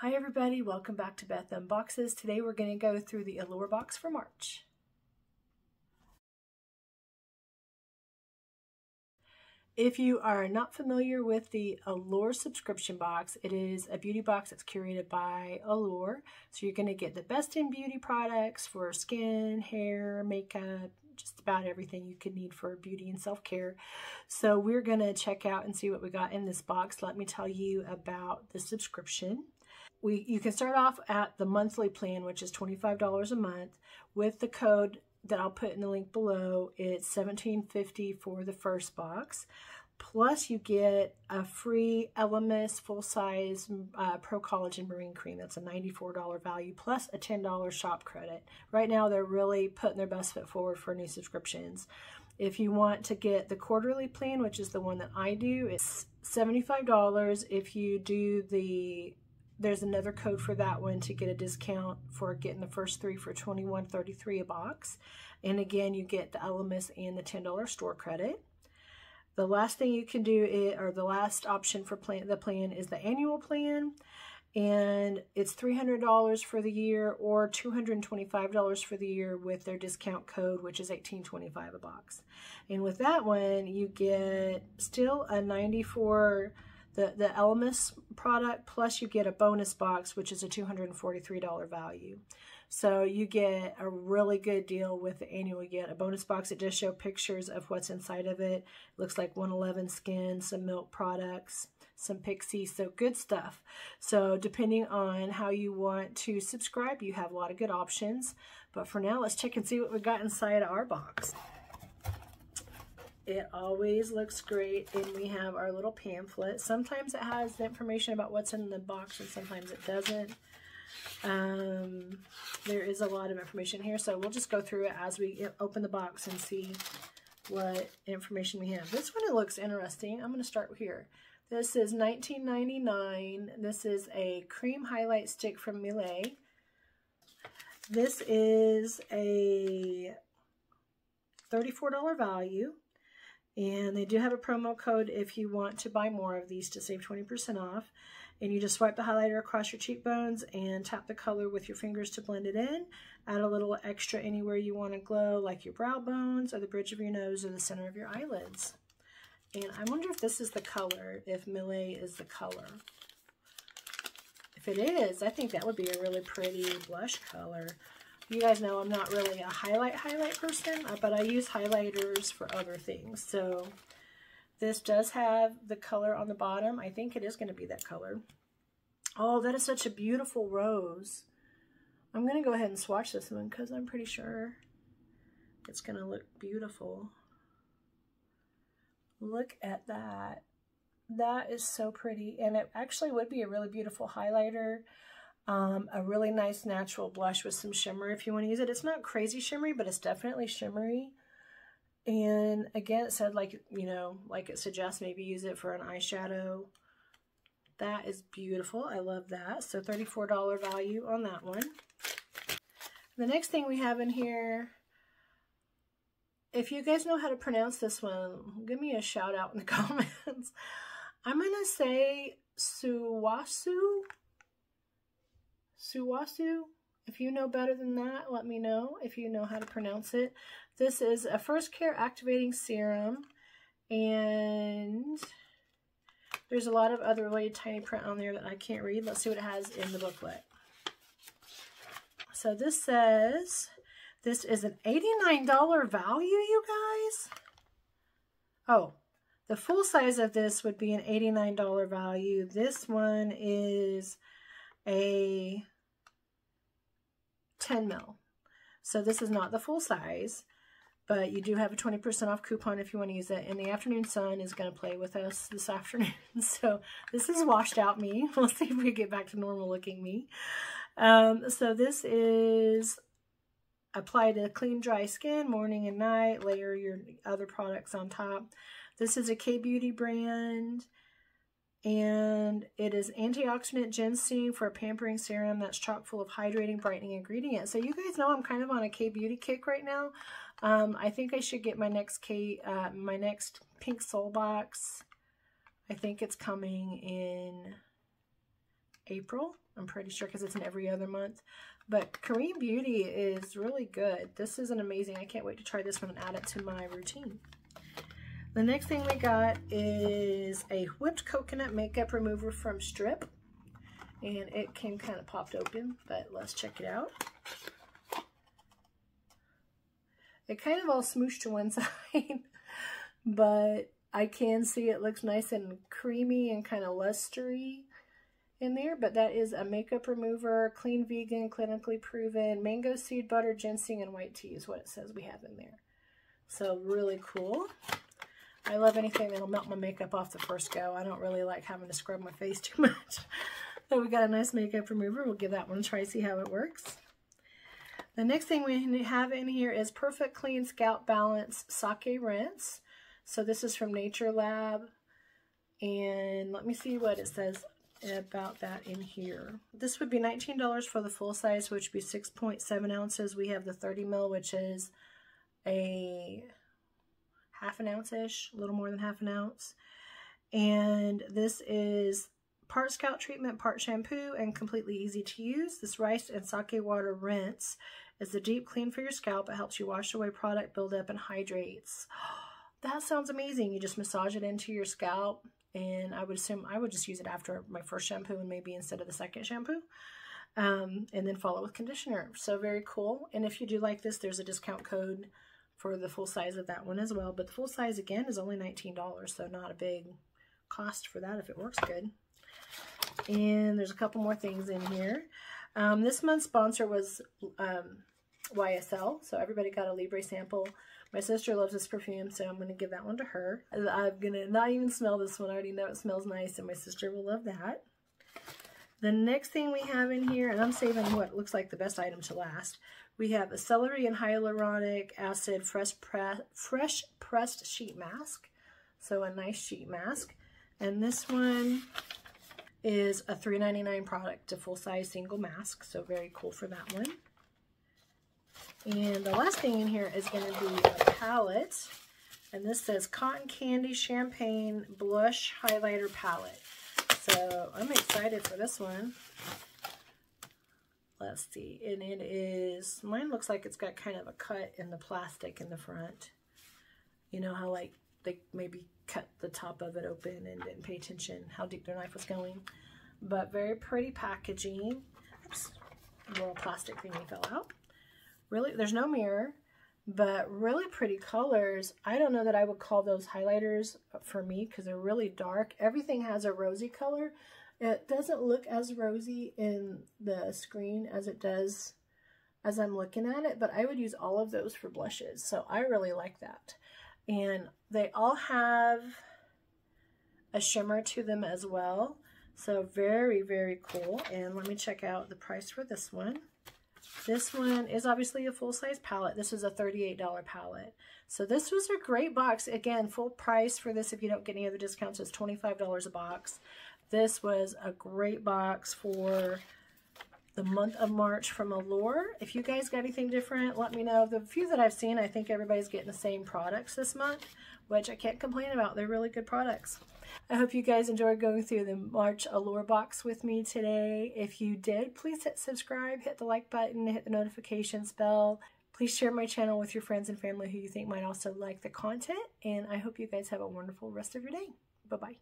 Hi everybody, welcome back to Beth Unboxes. Today we're going to go through the Allure box for March. If you are not familiar with the Allure subscription box, it is a beauty box that's curated by Allure. So you're going to get the best in beauty products for skin, hair, makeup, just about everything you could need for beauty and self-care. So we're going to check out and see what we got in this box. Let me tell you about the subscription. You can start off at the monthly plan, which is $25 a month. With the code that I'll put in the link below, it's $17.50 for the first box. Plus, you get a free Elemis full-size Pro Collagen Marine Cream. That's a $94 value, plus a $10 shop credit. Right now, they're really putting their best foot forward for new subscriptions. If you want to get the quarterly plan, which is the one that I do, it's $75. If you do there's another code for that one to get a discount for getting the first three for $21.33 a box. And again, you get the Elemis and the $10 store credit. The last thing you can do, or the last option for the plan is the annual plan. And it's $300 for the year or $225 for the year with their discount code, which is $18.25 a box. And with that one, you get still a $94 the Elemis product, plus you get a bonus box, which is a $243 value. So you get a really good deal with the annual. You get a bonus box. It does show pictures of what's inside of it. It looks like 111 skin, some milk products, some Pixie, so good stuff. So depending on how you want to subscribe, you have a lot of good options. But for now, let's check and see what we got inside our box. It always looks great, and we have our little pamphlet. Sometimes it has the information about what's in the box, and sometimes it doesn't. There is a lot of information here, so we'll just go through it as we open the box and see what information we have. This one, it looks interesting. I'm going to start here. This is $19.99. This is a cream highlight stick from Miele. This is a $34 value. And they do have a promo code if you want to buy more of these to save 20% off. And you just swipe the highlighter across your cheekbones and tap the color with your fingers to blend it in. Add a little extra anywhere you want to glow, like your brow bones or the bridge of your nose or the center of your eyelids. And I wonder if this is the color, if Miele is the color. If it is, I think that would be a really pretty blush color. You guys know I'm not really a highlight person, but I use highlighters for other things. So this does have the color on the bottom. I think it is going to be that color. Oh, that is such a beautiful rose. I'm going to go ahead and swatch this one because I'm pretty sure it's going to look beautiful. Look at that. That is so pretty. And it actually would be a really beautiful highlighter. A really nice natural blush with some shimmer if you want to use it. It's not crazy shimmery, but it's definitely shimmery. And again, it said, like, you know, like it suggests maybe use it for an eyeshadow. That is beautiful. I love that. So $34 value on that one. The next thing we have in here, if you guys know how to pronounce this one, give me a shout out in the comments. I'm going to say Suwasu. If you know better than that, let me know if you know how to pronounce it. This is a first care activating serum, and there's a lot of other really tiny print on there that I can't read. Let's see what it has in the booklet. So this says this is an $89 value, you guys. Oh, the full size of this would be an $89 value. This one is a 10 ml. So this is not the full size, but you do have a 20% off coupon if you want to use it. And the afternoon sun is going to play with us this afternoon. So this is washed out me. We'll see if we get back to normal looking me. So this is apply to clean, dry skin, morning and night. Layer your other products on top. This is a K-Beauty brand. And it is antioxidant ginseng for a pampering serum that's chock full of hydrating, brightening ingredients. So you guys know I'm kind of on a K-Beauty kick right now. I think I should get my next Pink Soul box. I think it's coming in April. I'm pretty sure because it's in every other month. But Korean Beauty is really good. This is an amazing. I can't wait to try this one and add it to my routine. The next thing we got is a whipped coconut makeup remover from Strip. And it came kind of popped open, but let's check it out. It kind of all smooshed to one side, but I can see it looks nice and creamy and kind of lustery in there. But that is a makeup remover, clean, vegan, clinically proven, mango seed butter, ginseng, and white tea is what it says we have in there. So really cool. I love anything that'll melt my makeup off the first go. I don't really like having to scrub my face too much. So we got a nice makeup remover. We'll give that one a try, see how it works. The next thing we have in here is Perfect Clean Scalp Balance Sake Rinse. So this is from Nature Lab. And let me see what it says about that in here. This would be $19 for the full size, which would be 6.7 ounces. We have the 30 ml, which is a half an ounce-ish, a little more than half an ounce. And this is part scalp treatment, part shampoo, and completely easy to use. This rice and sake water rinse is a deep clean for your scalp. It helps you wash away product buildup and hydrates. That sounds amazing. You just massage it into your scalp, and I would assume I would just use it after my first shampoo and maybe instead of the second shampoo, and then follow with conditioner. So very cool. And if you do like this, there's a discount code for the full size of that one as well. But the full size, again, is only $19, so not a big cost for that if it works good. And there's a couple more things in here. This month's sponsor was YSL, so everybody got a Libre sample. My sister loves this perfume, so I'm going to give that one to her. I'm going to not even smell this one. I already know it smells nice, and my sister will love that. The next thing we have in here, and I'm saving what looks like the best item to last, we have a celery and hyaluronic acid fresh pressed sheet mask. So a nice sheet mask. And this one is a $3.99 product, a full-size single mask, so very cool for that one. And the last thing in here is going to be a palette, and this says Cotton Candy Champagne Blush Highlighter Palette. So I'm excited for this one. Let's see, and it is, mine looks like it's got kind of a cut in the plastic in the front. You know how like they maybe cut the top of it open and didn't pay attention how deep their knife was going. But very pretty packaging. Oops, a little plastic thingy fell out. Really, there's no mirror, but really pretty colors. I don't know that I would call those highlighters for me because they're really dark. Everything has a rosy color. It doesn't look as rosy in the screen as it does as I'm looking at it, but I would use all of those for blushes. So I really like that. And they all have a shimmer to them as well. So very, very cool. And let me check out the price for this one. This one is obviously a full-size palette. This is a $38 palette. So this was a great box. Again, full price for this if you don't get any other discounts is $25 a box. This was a great box for the month of March from Allure. If you guys got anything different, let me know. The few that I've seen, I think everybody's getting the same products this month, which I can't complain about. They're really good products. I hope you guys enjoyed going through the March Allure box with me today. If you did, please hit subscribe, hit the like button, hit the notifications bell. Please share my channel with your friends and family who you think might also like the content. And I hope you guys have a wonderful rest of your day. Bye-bye.